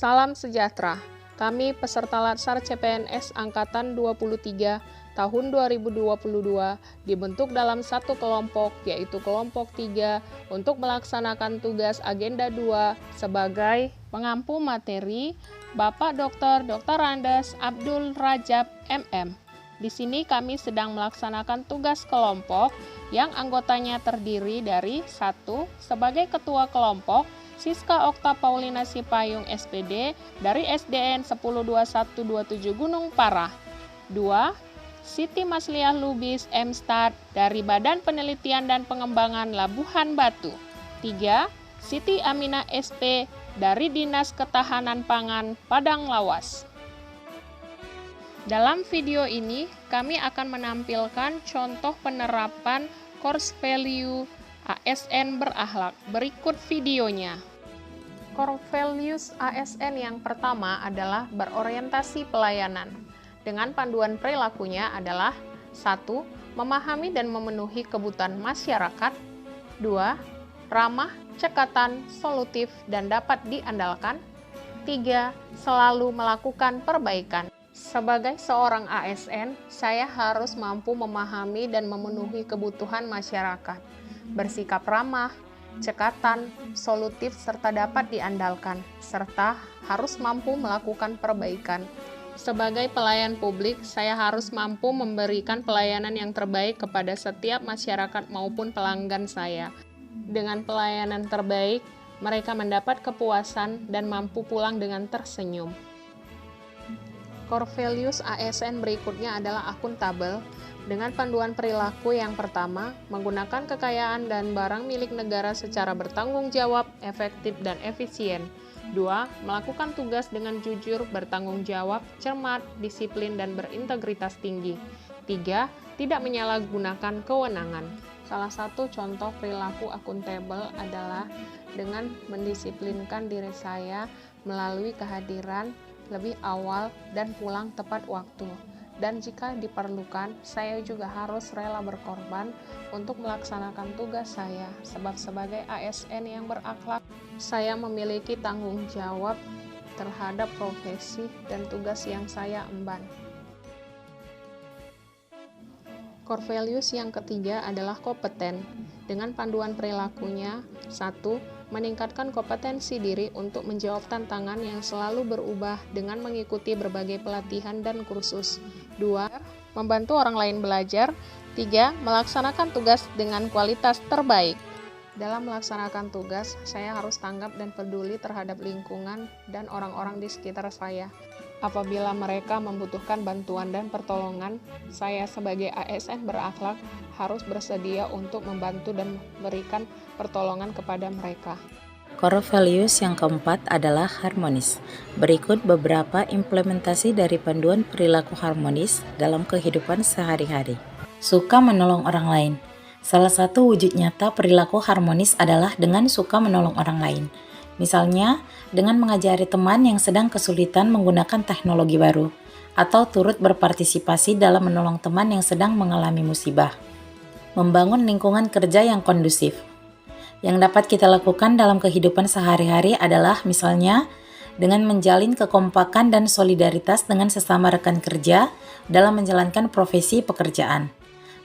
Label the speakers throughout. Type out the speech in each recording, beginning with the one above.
Speaker 1: Salam sejahtera. Kami peserta Latsar CPNS Angkatan 23 tahun 2022 dibentuk dalam satu kelompok, yaitu kelompok 3, untuk melaksanakan tugas agenda 2 sebagai pengampu materi Bapak Dr. Andes Abdul Rajab MM. Di sini kami sedang melaksanakan tugas kelompok yang anggotanya terdiri dari 1. Sebagai ketua kelompok, Siska Okta Paulina Sipayung SPD dari SDN 102127 Gunung Parah. 2. Siti Masliah Lubis MStad dari Badan Penelitian dan Pengembangan Labuhan Batu. 3. Siti Aminah SP dari Dinas Ketahanan Pangan Padang Lawas. Dalam video ini, kami akan menampilkan contoh penerapan Core Value ASN berakhlak. Berikut videonya. Core Values ASN yang pertama adalah berorientasi pelayanan. Dengan panduan perilakunya adalah 1. Memahami dan memenuhi kebutuhan masyarakat. 2. Ramah, cekatan, solutif, dan dapat diandalkan. 3. Selalu melakukan perbaikan. Sebagai seorang ASN, saya harus mampu memahami dan memenuhi kebutuhan masyarakat, bersikap ramah, cekatan, solutif, serta dapat diandalkan, serta harus mampu melakukan perbaikan. Sebagai pelayan publik, saya harus mampu memberikan pelayanan yang terbaik kepada setiap masyarakat maupun pelanggan saya. Dengan pelayanan terbaik, mereka mendapat kepuasan dan mampu pulang dengan tersenyum. Core Values ASN berikutnya adalah akuntabel. Dengan panduan perilaku yang pertama, menggunakan kekayaan dan barang milik negara secara bertanggung jawab, efektif, dan efisien. 2. Melakukan tugas dengan jujur, bertanggung jawab, cermat, disiplin, dan berintegritas tinggi. 3. Tidak menyalahgunakan kewenangan. Salah satu contoh perilaku akuntabel adalah dengan mendisiplinkan diri saya melalui kehadiran lebih awal dan pulang tepat waktu. Dan jika diperlukan, saya juga harus rela berkorban untuk melaksanakan tugas saya, sebab sebagai ASN yang berakhlak, saya memiliki tanggung jawab terhadap profesi dan tugas yang saya emban. Core values yang ketiga adalah kompeten. Dengan panduan perilakunya, 1. Meningkatkan kompetensi diri untuk menjawab tantangan yang selalu berubah dengan mengikuti berbagai pelatihan dan kursus. 2. Membantu orang lain belajar. 3. Melaksanakan tugas dengan kualitas terbaik. Dalam melaksanakan tugas, saya harus tanggap dan peduli terhadap lingkungan dan orang-orang di sekitar saya. Apabila mereka membutuhkan bantuan dan pertolongan, saya sebagai ASN berakhlak harus bersedia untuk membantu dan memberikan pertolongan kepada mereka.
Speaker 2: Core values yang keempat adalah harmonis. Berikut beberapa implementasi dari panduan perilaku harmonis dalam kehidupan sehari-hari. Suka menolong orang lain. Salah satu wujud nyata perilaku harmonis adalah dengan suka menolong orang lain. Misalnya, dengan mengajari teman yang sedang kesulitan menggunakan teknologi baru, atau turut berpartisipasi dalam menolong teman yang sedang mengalami musibah. Membangun lingkungan kerja yang kondusif. Yang dapat kita lakukan dalam kehidupan sehari-hari adalah misalnya, dengan menjalin kekompakan dan solidaritas dengan sesama rekan kerja dalam menjalankan profesi pekerjaan.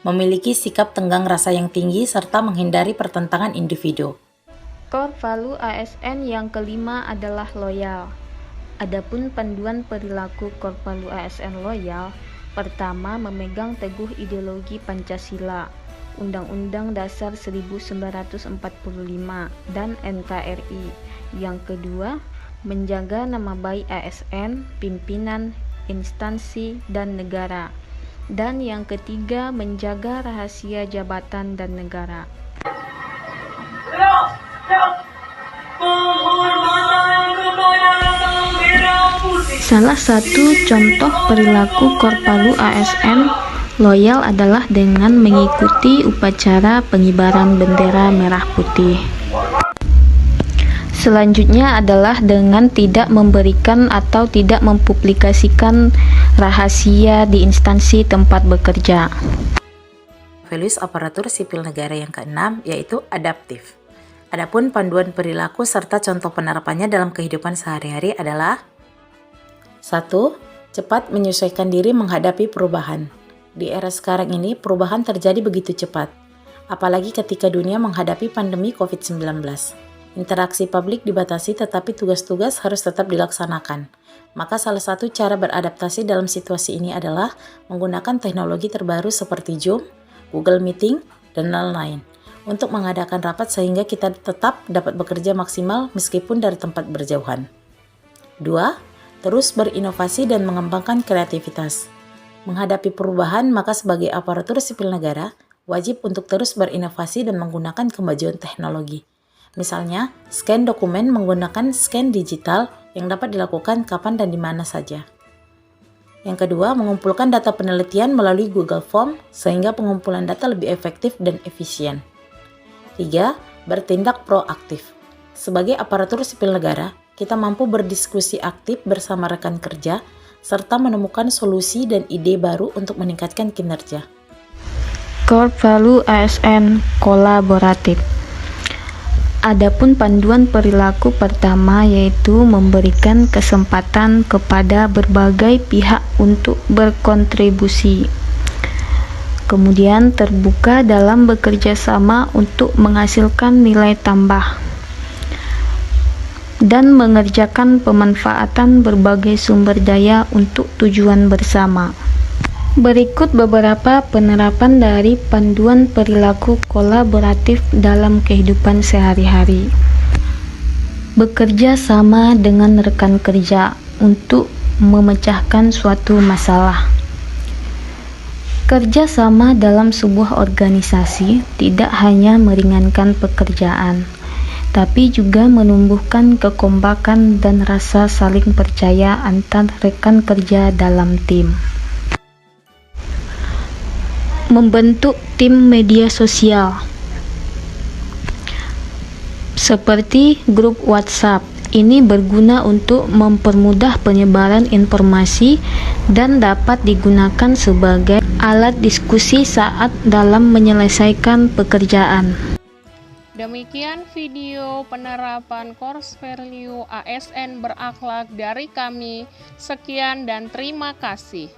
Speaker 2: Memiliki sikap tenggang rasa yang tinggi serta menghindari pertentangan individu.
Speaker 3: Core value ASN yang kelima adalah loyal. Adapun panduan perilaku core value ASN loyal, pertama memegang teguh ideologi Pancasila, Undang-Undang Dasar 1945 dan NKRI. Yang kedua, menjaga nama baik ASN, pimpinan, instansi, dan negara. Dan yang ketiga, menjaga rahasia jabatan dan negara. Salah satu contoh perilaku core value ASN loyal adalah dengan mengikuti upacara pengibaran bendera merah putih. Selanjutnya adalah dengan tidak memberikan atau tidak mempublikasikan rahasia di instansi tempat bekerja.
Speaker 2: Values aparatur sipil negara yang keenam yaitu adaptif. Adapun panduan perilaku serta contoh penerapannya dalam kehidupan sehari-hari adalah 1. Cepat menyesuaikan diri menghadapi perubahan. Di era sekarang ini, perubahan terjadi begitu cepat, apalagi ketika dunia menghadapi pandemi COVID-19. Interaksi publik dibatasi tetapi tugas-tugas harus tetap dilaksanakan. Maka salah satu cara beradaptasi dalam situasi ini adalah menggunakan teknologi terbaru seperti Zoom, Google Meeting, dan lain-lain untuk mengadakan rapat sehingga kita tetap dapat bekerja maksimal meskipun dari tempat berjauhan. 2. Terus berinovasi dan mengembangkan kreativitas. Menghadapi perubahan, maka sebagai aparatur sipil negara, wajib untuk terus berinovasi dan menggunakan kemajuan teknologi. Misalnya, scan dokumen menggunakan scan digital yang dapat dilakukan kapan dan di mana saja. Yang kedua, mengumpulkan data penelitian melalui Google Form sehingga pengumpulan data lebih efektif dan efisien. 3. Bertindak proaktif. Sebagai aparatur sipil negara, kita mampu berdiskusi aktif bersama rekan kerja serta menemukan solusi dan ide baru untuk meningkatkan kinerja.
Speaker 3: Core value ASN kolaboratif. Adapun panduan perilaku pertama yaitu memberikan kesempatan kepada berbagai pihak untuk berkontribusi. Kemudian terbuka dalam bekerja sama untuk menghasilkan nilai tambah dan mengerjakan pemanfaatan berbagai sumber daya untuk tujuan bersama. Berikut beberapa penerapan dari panduan perilaku kolaboratif dalam kehidupan sehari-hari. Bekerja sama dengan rekan kerja untuk memecahkan suatu masalah. Kerja sama dalam sebuah organisasi tidak hanya meringankan pekerjaan, tapi juga menumbuhkan kekompakan dan rasa saling percaya antar rekan kerja dalam tim. Membentuk tim media sosial seperti grup WhatsApp. Ini berguna untuk mempermudah penyebaran informasi dan dapat digunakan sebagai alat diskusi saat dalam menyelesaikan pekerjaan.
Speaker 1: Demikian video penerapan Core Value ASN berakhlak dari kami. Sekian dan terima kasih.